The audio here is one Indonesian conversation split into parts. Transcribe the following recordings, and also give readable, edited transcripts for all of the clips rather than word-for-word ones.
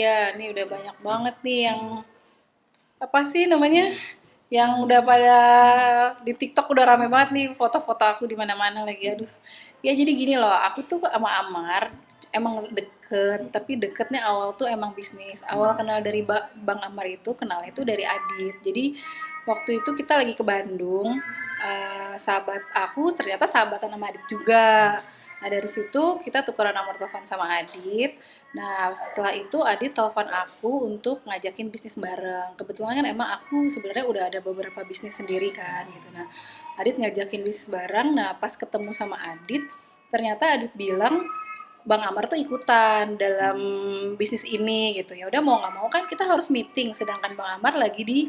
Iya, nih udah banyak banget nih yang apa sih namanya? Yang udah pada di TikTok udah rame banget nih foto-foto aku di mana-mana lagi. Aduh. Ya jadi gini loh, aku tuh sama Amar emang deket, tapi deketnya awal tuh emang bisnis. Awal kenal dari Bang Amar itu kenalnya itu dari Adit. Jadi waktu itu kita lagi ke Bandung, sahabat aku ternyata sahabatan sama Adit juga. Nah dari situ kita tukeran nomor telepon sama Adit. Nah setelah itu Adit telepon aku untuk ngajakin bisnis bareng. Kebetulan kan emang aku sebenarnya udah ada beberapa bisnis sendiri kan gitu. Nah Adit ngajakin bisnis bareng. Nah pas ketemu sama Adit, ternyata Adit bilang Bang Amar tuh ikutan dalam bisnis ini gitu. Ya udah mau nggak mau kan kita harus meeting, sedangkan Bang Amar lagi di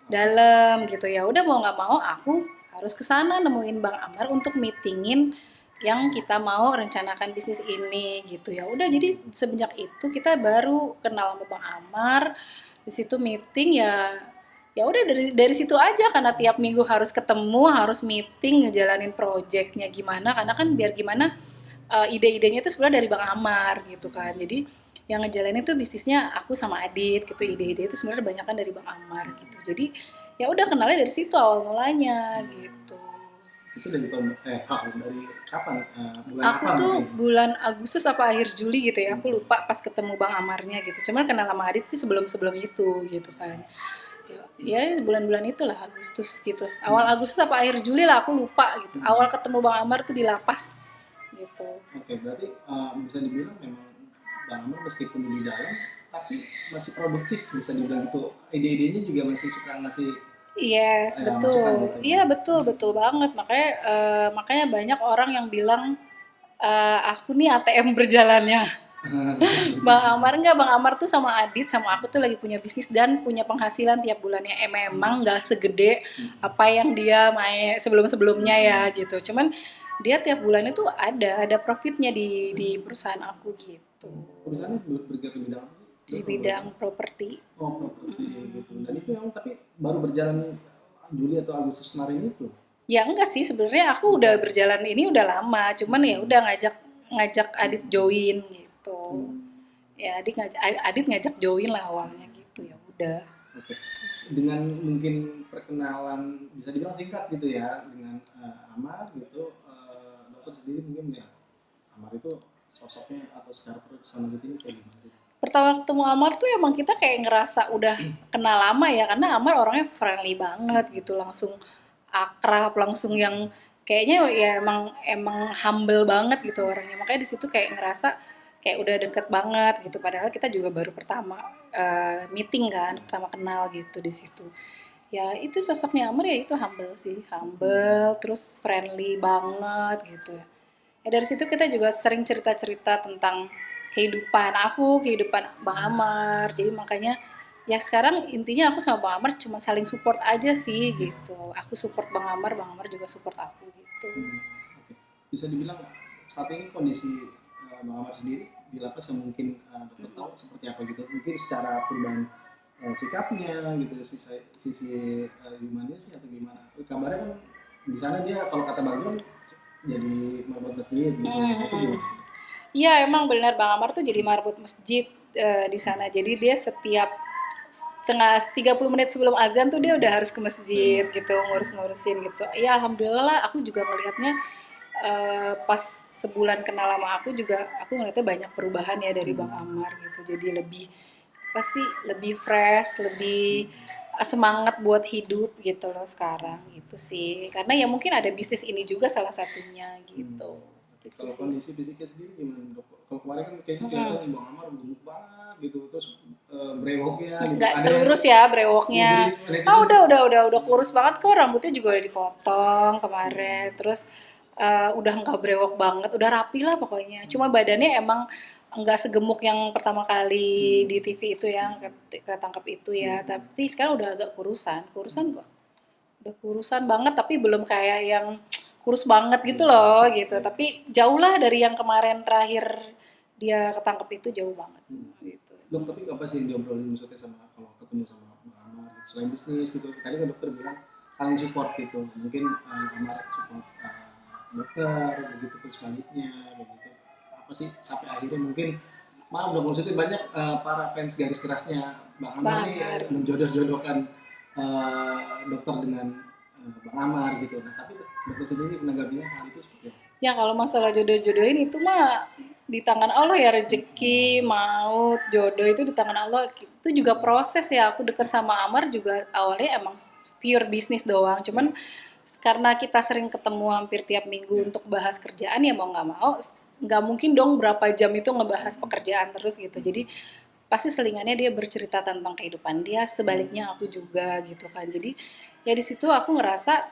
dalam gitu. Ya udah mau nggak mau aku harus ke sana nemuin Bang Amar untuk meetingin yang kita mau rencanakan bisnis ini gitu. Ya udah jadi semenjak itu kita baru kenal sama Bang Amar. Di situ meeting ya, ya udah dari situ aja karena tiap minggu harus ketemu, harus meeting, ngejalanin proyeknya gimana, karena kan biar gimana ide-idenya itu sebenarnya dari Bang Amar gitu kan. Jadi yang ngejalanin itu bisnisnya aku sama Adit gitu. Ide-ide itu sebenarnya banyak kan dari Bang Amar gitu. Jadi ya udah kenalnya dari situ awal mulanya gitu. Itu dari dari kapan? Bulan Aku apa tuh mungkin? bulan Agustus apa akhir Juli gitu ya. Aku lupa pas ketemu Bang Amarnya gitu. Cuman kenal sama Adit sih sebelum-sebelum itu gitu kan. Ya bulan-bulan itulah Agustus gitu. Awal Agustus apa akhir Juli lah aku lupa gitu. Awal ketemu Bang Amar tuh di lapas gitu. Oke, berarti bisa dibilang memang Bang Amar meskipun di dalam, tapi masih produktif bisa dibilang gitu. Ide-idenya juga masih suka ngasih Yes, masukan betul. gitu. Iya, betul, betul banget. Makanya banyak orang yang bilang aku nih ATM berjalannya. Bang Amar enggak, Bang Amar tuh sama Adit sama aku tuh lagi punya bisnis dan punya penghasilan tiap bulannya. Memang nggak segede apa yang dia main sebelum-sebelumnya ya gitu. Cuman dia tiap bulannya tuh ada profitnya di perusahaan aku gitu. Perusahaannya bergerak di bidang apa sih? Di Dokter boleh bidang tahu? properti. Oh, properti gitu. Dan itu yang tapi baru berjalan Juli atau Agustus kemarin itu. Ya enggak sih, sebenarnya aku udah berjalan ini udah lama, cuman ya udah ngajak ngajak Adit join gitu. Hmm, Ya Adit ngajak join lah awalnya gitu ya udah. Oke. Dengan mungkin perkenalan bisa dibilang singkat gitu ya dengan Amar gitu, dokter sendiri mungkin ya Amar itu sosoknya atau secara personality ini kayak gimana sih? Pertama ketemu Amar tuh emang kita kayak ngerasa udah kenal lama ya karena Amar orangnya friendly banget gitu, langsung akrab, langsung yang kayaknya ya emang emang humble banget gitu orangnya. Makanya di situ kayak ngerasa kayak udah deket banget gitu. Padahal kita juga baru pertama meeting kan, pertama kenal gitu di situ. Ya itu sosoknya Amar ya itu humble sih, humble, terus friendly banget gitu. Ya dari situ kita juga sering cerita-cerita tentang kehidupan aku, kehidupan Bang Amar. Jadi makanya ya sekarang intinya aku sama Bang Amar cuma saling support aja sih gitu. Aku support Bang Amar juga support aku gitu. Oke. Bisa dibilang saat ini kondisi Bang Amar sendiri di lapas yang mungkin dokter tahu seperti apa gitu. Mungkin secara perubahan sikapnya gitu, sisi humanis atau gimana. Kabarnya kan di sana dia kalau kata Bang John jadi marbot masjid gitu. Itu Hmm. gimana? Iya emang benar Bang Amar tuh jadi marbot masjid di sana. Jadi dia setiap setengah 30 menit sebelum azan tuh dia udah harus ke masjid gitu ngurus-ngurusin gitu. Ya alhamdulillah lah aku juga melihatnya pas sebulan kenal sama aku juga aku ngeliatnya banyak perubahan ya dari Bang Amar gitu. Jadi lebih pasti lebih fresh, lebih semangat buat hidup gitu loh sekarang gitu sih. Karena ya mungkin ada bisnis ini juga salah satunya gitu. Oke. Gitu Kalau sih. kondisi fisiknya sendiri gimana dok? Kalau kemarin kan kayaknya Mm-mm. kelihatan Bang Amar gemuk banget gitu, terus brewoknya gitu. Nggak Ada yang terurus ya ya, brewoknya. jadi Ah netizen udah kurus banget kok, rambutnya juga udah dipotong kemarin. Terus udah nggak brewok banget, udah rapi lah pokoknya. Cuma badannya emang nggak segemuk yang pertama kali di TV itu yang ketangkep itu ya. Tapi sekarang udah agak kurusan kok. Udah kurusan banget tapi belum kayak yang kurus banget gitu loh gitu. Tapi jauh lah dari yang kemarin terakhir dia ketangkep itu jauh banget gitu. dok, tapi apa sih yang diobrolin maksudnya sama kalau ketemu sama Bang Amar gitu? Selain bisnis gitu, tadi kan dokter bilang saling support gitu, mungkin Amar support dokter begitu pun sebaliknya begitu, apa sih sampai akhirnya mungkin maaf dong, maksudnya banyak para fans garis kerasnya Bang Amar Bang nih Amar. menjodoh-jodohkan dokter dengan Bang Amar gitu. Nah, tapi dokter sendiri menanggapinya hal itu seperti apa? Ya kalau masalah jodoh-jodohin itu mah di tangan Allah ya, rezeki, maut, jodoh itu di tangan Allah. Itu juga proses ya. Aku deket sama Amar juga awalnya emang pure bisnis doang. Cuman karena kita sering ketemu hampir tiap minggu untuk bahas kerjaan, ya mau nggak mau nggak mungkin dong berapa jam itu ngebahas pekerjaan terus gitu. Jadi pasti selingannya dia bercerita tentang kehidupan dia, sebaliknya aku juga gitu kan. Jadi ya di situ aku ngerasa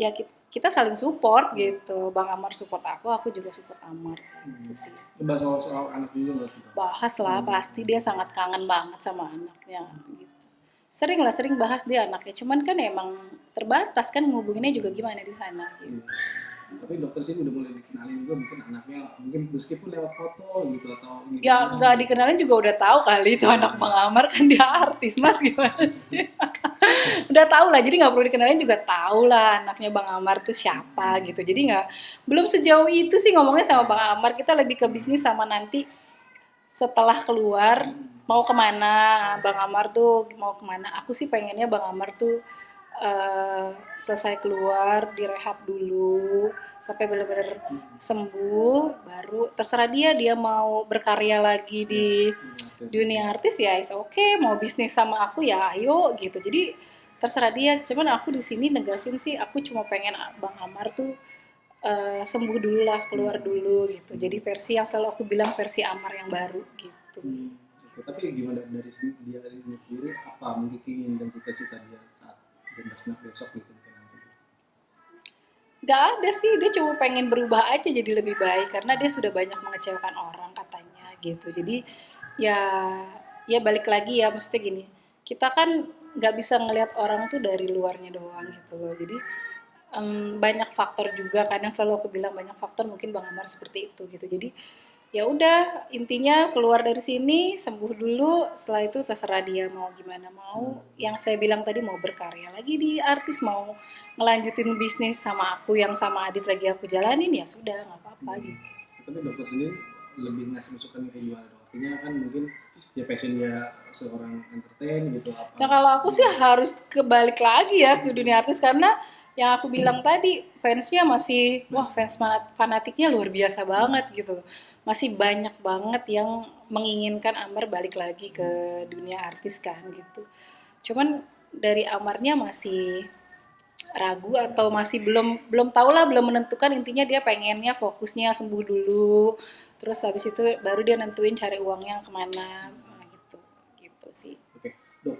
ya kita saling support gitu. Bang Amar support aku juga support Amar gitu sih. Coba soal anak juga nggak tuh? Bahas lah, pasti dia sangat kangen banget sama anaknya gitu. Sering lah, sering bahas dia anaknya. Cuman kan emang terbatas kan ngubunginnya juga gimana di sana gitu. Tapi dokter sini udah mulai dikenalin juga mungkin anaknya, mungkin meskipun lewat foto gitu atau Ya gimana nggak gitu. dikenalin juga udah tahu kali itu anak Bang Amar, kan dia artis mas, gimana sih. Udah tahu lah, jadi nggak perlu dikenalin juga tahu lah anaknya Bang Amar tuh siapa gitu. Jadi nggak, belum sejauh itu sih ngomongnya sama Bang Amar. Kita lebih ke bisnis sama nanti setelah keluar mau kemana. Bang Amar tuh mau kemana, aku sih pengennya Bang Amar tuh selesai keluar direhab dulu sampai benar-benar sembuh, baru terserah dia mau berkarya lagi di dunia artis ya is okay, mau bisnis sama aku ya ayo gitu. Jadi terserah dia, cuman aku di sini negasin sih, aku cuma pengen Bang Amar tuh sembuh dulu lah, keluar dulu gitu. Jadi versi yang selalu aku bilang versi Amar yang baru gitu. Oke, tapi gimana dari dia sendiri, apa mungkin ingin dan cita-cita dia saat Jembasnak besok gitu mungkin nanti? Gak ada sih, dia cuma pengen berubah aja jadi lebih baik karena dia sudah banyak mengecewakan orang katanya gitu. Jadi ya ya balik lagi ya, maksudnya gini, kita kan nggak bisa ngelihat orang tuh dari luarnya doang gitu loh. Jadi banyak faktor juga kan, yang selalu aku bilang banyak faktor, mungkin Bang Amar seperti itu gitu. Jadi ya udah, intinya keluar dari sini sembuh dulu, setelah itu terserah dia mau gimana, mau yang saya bilang tadi mau berkarya lagi di artis, mau ngelanjutin bisnis sama aku yang sama Adit lagi aku jalanin, ya sudah nggak apa-apa gitu. Tapi dokter sendiri lebih ngasih masukan kayak gimana dong? Artinya kan mungkin ya passion dia seorang entertain gitu apa? Nah kalau aku sih harus kebalik lagi ya ke dunia artis, karena yang aku bilang tadi fansnya masih, wah fans fanatiknya luar biasa banget gitu, masih banyak banget yang menginginkan Amar balik lagi ke dunia artis kan gitu. Cuman dari Amarnya masih ragu atau masih belum belum tahu lah, belum menentukan. Intinya dia pengennya fokusnya sembuh dulu, terus habis itu baru dia nentuin cari uangnya kemana. Nah, gitu gitu sih. Oke, dok.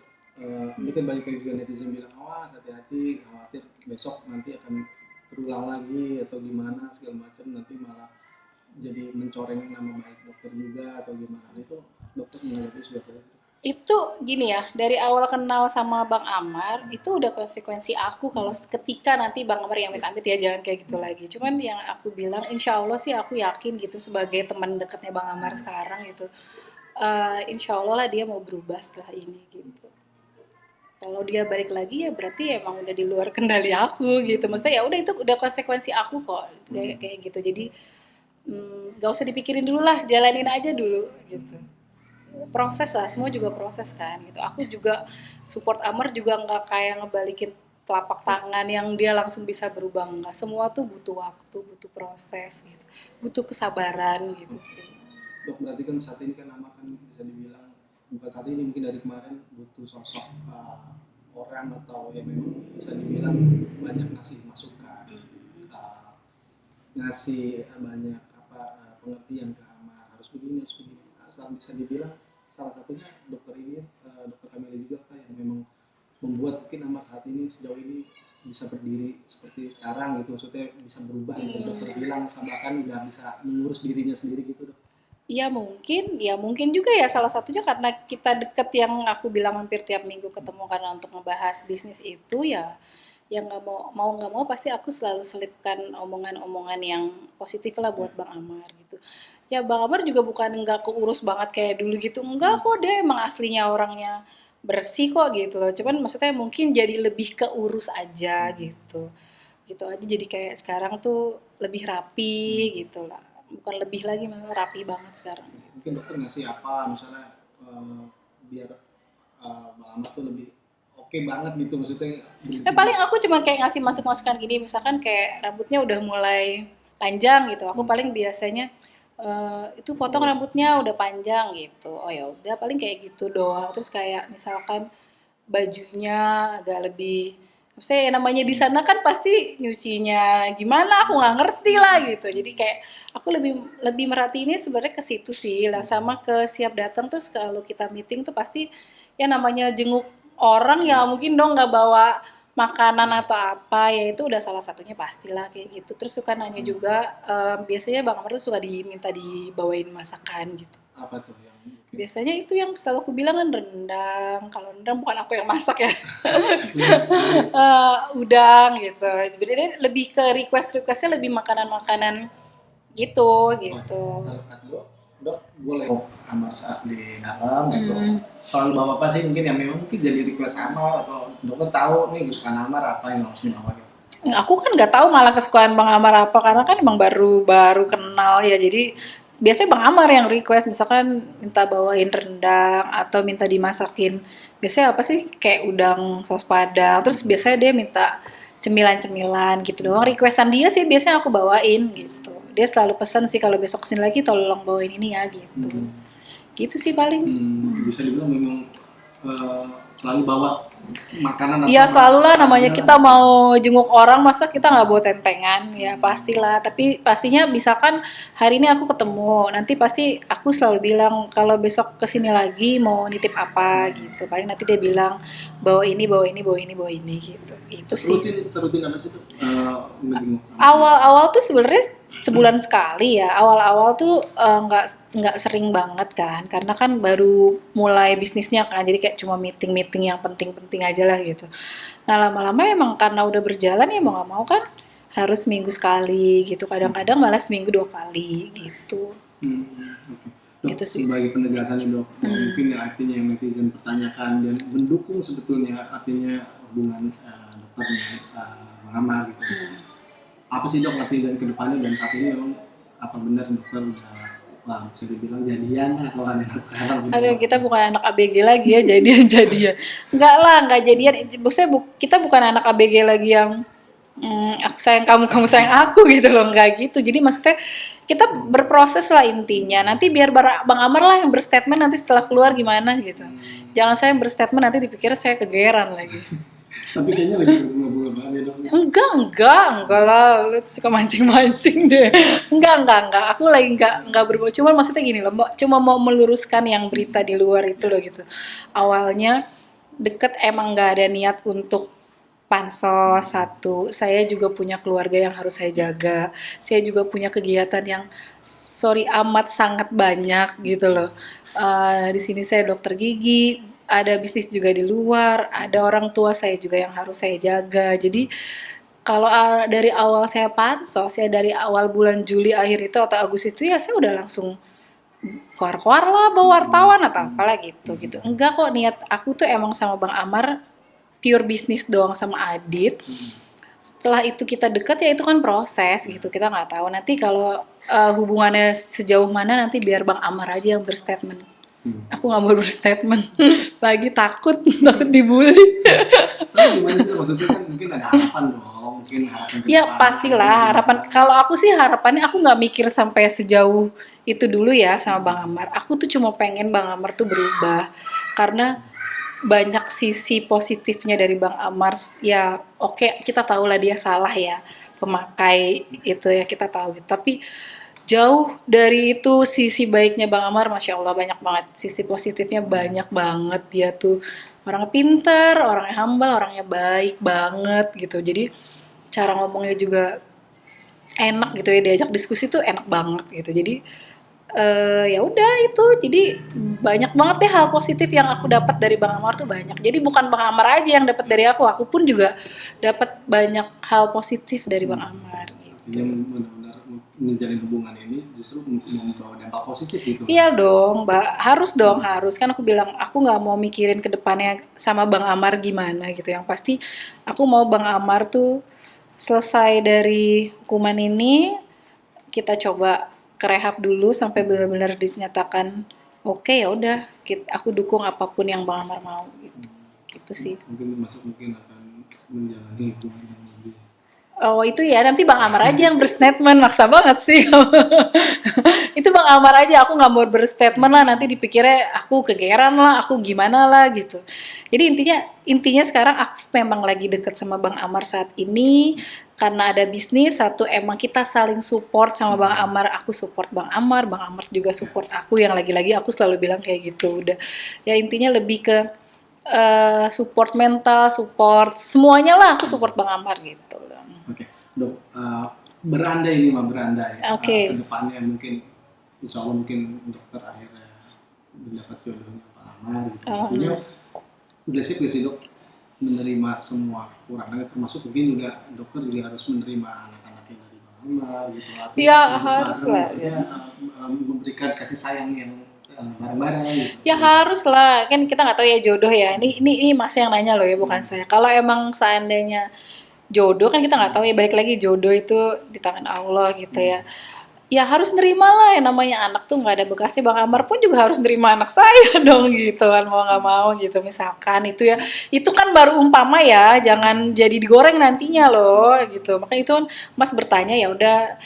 Ini kan banyak juga netizen bilang, awas hati-hati, khawatir besok nanti akan terulang lagi atau gimana segala macam, nanti malah jadi mencoreng nama baik dokter juga atau gimana. Itu dokter menanggapi seperti itu. Itu gini ya, dari awal kenal sama Bang Amar itu udah konsekuensi aku kalau ketika nanti Bang Amar yang amit-amit ya jangan kayak gitu lagi. Cuman yang aku bilang, insya Allah sih aku yakin gitu sebagai teman dekatnya Bang Amar sekarang gitu, insya Allah lah dia mau berubah setelah ini gitu. Kalau dia balik lagi ya berarti emang udah di luar kendali aku gitu. Maksudnya ya udah, itu udah konsekuensi aku kok kayak gitu. Jadi gak usah dipikirin dulu lah, jalanin aja dulu gitu. Proses lah, semua juga proses kan gitu. Aku juga support Amar juga nggak kayak ngebalikin telapak tangan yang dia langsung bisa berubah, nggak. Semua tuh butuh waktu, butuh proses gitu, butuh kesabaran gitu sih. Dok, berarti kan saat ini kan nama kan bisa dibilang, bukan saat ini, mungkin dari kemarin butuh sosok orang atau yang memang bisa dibilang banyak ngasih masukan, ngasih banyak pengertian ke Amar, harus begini harus begini. Asal bisa dibilang salah satunya dokter ini, dokter Kamila juga kan yang memang membuat mungkin Amar saat ini sejauh ini bisa berdiri seperti sekarang gitu, maksudnya bisa berubah gitu. Dokter bilang sama kan udah bisa mengurus dirinya sendiri gitu dok. Ya mungkin juga ya, salah satunya karena kita deket, yang aku bilang hampir tiap minggu ketemu karena untuk ngebahas bisnis itu ya. Yang nggak mau nggak mau pasti aku selalu selipkan omongan-omongan yang positif lah buat Bang Amar gitu. Ya Bang Amar juga bukan nggak keurus banget kayak dulu gitu, enggak kok, dia emang aslinya orangnya bersih kok gitu loh. Cuman maksudnya mungkin jadi lebih keurus aja gitu, gitu aja. Jadi kayak sekarang tuh lebih rapi gitu lah, bukan lebih lagi, malah rapi banget sekarang. mungkin dokter ngasih apa misalnya biar Bang Ahmad tuh lebih oke banget gitu maksudnya Paling aku cuma kayak ngasih masukan gini, misalkan kayak rambutnya udah mulai panjang gitu. Aku paling biasanya itu potong rambutnya udah panjang gitu. Oh ya udah paling kayak gitu doang. Terus kayak misalkan bajunya agak lebih saya namanya di sana kan pasti nyucinya gimana aku nggak ngerti lah gitu. Jadi kayak aku lebih lebih merhatiinnya sebenarnya ke situ sih lah, sama ke siap datang tuh kalau kita meeting tuh pasti ya namanya jenguk orang ya mungkin dong nggak bawa makanan atau apa ya itu udah salah satunya pastilah kayak gitu. Terus suka nanya juga biasanya Bang Amar tuh suka diminta dibawain masakan gitu. apa tuh yang mungkin Biasanya itu yang selalu aku bilang kan rendang. Kalau rendang bukan aku yang masak ya. Udang gitu. Jadi dia lebih ke requestnya lebih makanan-makanan gitu gitu. kalau kata dok boleh kamar saat di dalam gitu soal bawa apa sih mungkin yang memang mungkin jadi request Amar atau dokter tahu nih kesukaan Amar apa yang harus dibawa gitu. Aku kan nggak tahu malah kesukaan Bang Amar apa karena kan emang baru baru kenal ya. Jadi biasanya Bang Amar yang request misalkan minta bawain rendang atau minta dimasakin. Biasanya apa sih kayak udang saus padang. Terus biasanya dia minta cemilan-cemilan gitu doang. Requestan dia sih biasanya aku bawain gitu. Dia selalu pesan sih kalau besok kesini lagi tolong bawain ini ya gitu. Gitu sih paling. Bisa dibilang memang selalu bawa makanan Iya atau selalu lah namanya kita mau jenguk orang masa kita nggak bawa tentengan ya pastilah tapi pastinya misalkan hari ini aku ketemu nanti pasti aku selalu bilang kalau besok kesini lagi mau nitip apa gitu paling nanti dia bilang bawa ini bawa ini bawa ini bawa ini gitu itu sih serutin apa sih tuh menjenguk awal-awal tuh sebenarnya sebulan sekali ya awal-awal tuh nggak sering banget kan karena kan baru mulai bisnisnya kan jadi kayak cuma meeting-meeting yang penting-penting aja lah gitu nah lama-lama emang karena udah berjalan ya mau nggak mau kan harus seminggu sekali gitu kadang-kadang malah seminggu 2 kali gitu Dok, gitu sih sebagai penegasan nih dok, mungkin yang artinya yang netizen pertanyakan dan mendukung sebetulnya artinya hubungan dokter dengan Bang Amar gitu. Apa sih dok arti dan kedepannya dan saat ini memang apa benar dokter udah bisa dibilang jadian atau ada sekarang gitu? Aduh, kita bukan anak ABG lagi ya, jadian-jadian. Enggak lah, enggak jadian. Maksudnya kita bukan anak ABG lagi yang aku sayang kamu, kamu sayang aku gitu loh, enggak gitu. Jadi maksudnya kita berproses lah intinya. Nanti biar Bang Amar lah yang berstatement nanti setelah keluar gimana gitu. Jangan saya yang berstatement nanti dipikir saya kegeeran lagi. Tapi kayaknya lagi berbunga-bunga banget ya dok. Enggak lah, lu suka mancing-mancing deh. Enggak. Aku lagi enggak berbuat. Cuma maksudnya gini loh, cuma mau meluruskan yang berita di luar itu loh gitu. Awalnya deket emang nggak ada niat untuk pansos satu. Saya juga punya keluarga yang harus saya jaga. Saya juga punya kegiatan yang sorry amat sangat banyak gitu loh. Di sini saya dokter gigi, ada bisnis juga di luar, ada orang tua saya juga yang harus saya jaga. Jadi kalau dari awal saya pansos ya dari awal bulan Juli akhir itu atau Agustus itu ya saya udah langsung keluar-keluar lah bawa wartawan atau apalah gitu. Enggak kok niat aku tuh emang sama Bang Amar pure bisnis doang sama Adit. Setelah itu kita deket ya itu kan proses gitu kita nggak tahu nanti kalau hubungannya sejauh mana nanti biar Bang Amar aja yang berstatement. Aku nggak mau berstatement lagi takut dibully. Tapi gimana sih maksudnya kan mungkin ada harapan dong, mungkin harapan ke Ya depan. pastilah harapan kalau aku sih harapannya aku nggak mikir sampai sejauh itu dulu ya sama Bang Amar. Aku tuh cuma pengen Bang Amar tuh berubah karena banyak sisi positifnya dari Bang Amar. Ya oke, kita tahu lah dia salah ya pemakai itu ya kita tahu gitu. Tapi jauh dari itu sisi baiknya Bang Amar, Masya Allah banyak banget. Sisi positifnya banyak banget. Dia tuh orangnya pinter, orangnya humble, orangnya baik banget gitu. Jadi cara ngomongnya juga enak gitu ya, diajak diskusi tuh enak banget gitu. Jadi ya udah itu. Jadi banyak banget deh hal positif yang aku dapat dari Bang Amar tuh banyak. Jadi bukan Bang Amar aja yang dapat dari aku pun juga dapat banyak hal positif dari Bang Amar. Artinya benar-benar menjalin hubungan ini justru membawa dampak positif gitu. Iya dong, Mbak. Harus dong, harus. Kan aku bilang, aku nggak mau mikirin ke depannya sama Bang Amar gimana gitu. Yang pasti aku mau Bang Amar tuh selesai dari hukuman ini, kita coba ke rehab dulu sampai benar-benar dinyatakan oke, ya udah aku dukung apapun yang Bang Amar mau gitu sih. Mungkin termasuk mungkin akan menjalani hubungan yang lebih. Oh itu ya nanti Bang Amar aja yang berstatement, maksa banget sih. Itu Bang Amar aja, aku nggak mau berstatement lah, nanti dipikirnya aku kegeeran lah, aku gimana lah gitu. Jadi intinya sekarang aku memang lagi deket sama Bang Amar saat ini karena ada bisnis. Satu, emang kita saling support sama Bang Amar, aku support Bang Amar juga support aku, yang lagi-lagi aku selalu bilang kayak gitu. Udah ya intinya lebih ke support mental, support semuanya lah, aku support Bang Amar gitu. Oke, Dok, berandai ini mah berandai. Oke. Ke depannya mungkin, insya Allah mungkin dokter akhirnya mendapat jodohnya Pak Amar gitu. Artinya udah siap gak sih Dok menerima semua kekurangannya, termasuk mungkin juga dokter juga harus menerima anak-anaknya dari Bang Amar gitu. Artinya Ya harus lah. Memberikan kasih sayang yang bareng-bareng gitu. Ya harus lah, kan kita nggak tahu ya jodoh ya. Ini Mas yang nanya loh ya, bukan saya. Kalau emang seandainya jodoh kan kita nggak tahu ya, balik lagi jodoh itu di tangan Allah gitu ya. Ya harus nerima lah, yang namanya anak tuh nggak ada bekasnya. Bang Amar pun juga harus nerima anak saya dong gitu kan, mau nggak mau gitu. Misalkan itu ya, itu kan baru umpama ya, jangan jadi digoreng nantinya loh gitu. Makanya itu kan Mas bertanya, ya udah,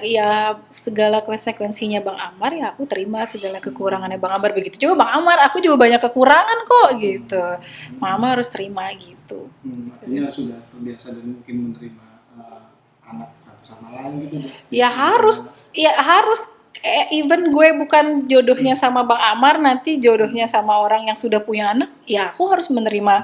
ya segala konsekuensinya Bang Amar ya aku terima, segala kekurangannya Bang Amar begitu juga Bang Amar, aku juga banyak kekurangan kok gitu. Mama harus terima gitu. Artinya sudah terbiasa dan mungkin menerima anak satu sama lain gitu. Ya harus, even gue bukan jodohnya sama Bang Amar, nanti jodohnya sama orang yang sudah punya anak, ya aku harus menerima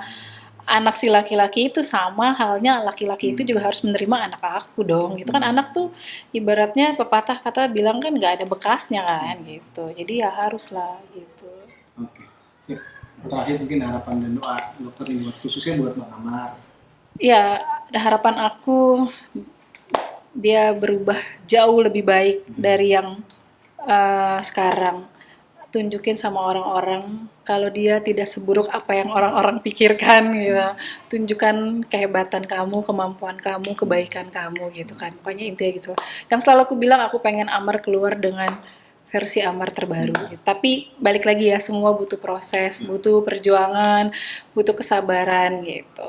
anak si laki-laki itu, sama halnya laki-laki itu juga harus menerima anak aku dong gitu kan. Anak tuh ibaratnya pepatah kata bilang kan nggak ada bekasnya kan gitu, jadi ya harus lah gitu. Oke, sip. Terakhir mungkin harapan dan doa dokter ini buat khususnya buat Bang Amar. Ya harapan aku dia berubah jauh lebih baik dari yang sekarang. Tunjukin sama orang-orang kalau dia tidak seburuk apa yang orang-orang pikirkan gitu. Tunjukkan kehebatan kamu, kemampuan kamu, kebaikan kamu gitu kan. Pokoknya intinya gitu. Yang selalu aku bilang, aku pengen Amar keluar dengan versi Amar terbaru gitu. Tapi balik lagi ya, semua butuh proses, butuh perjuangan, butuh kesabaran gitu.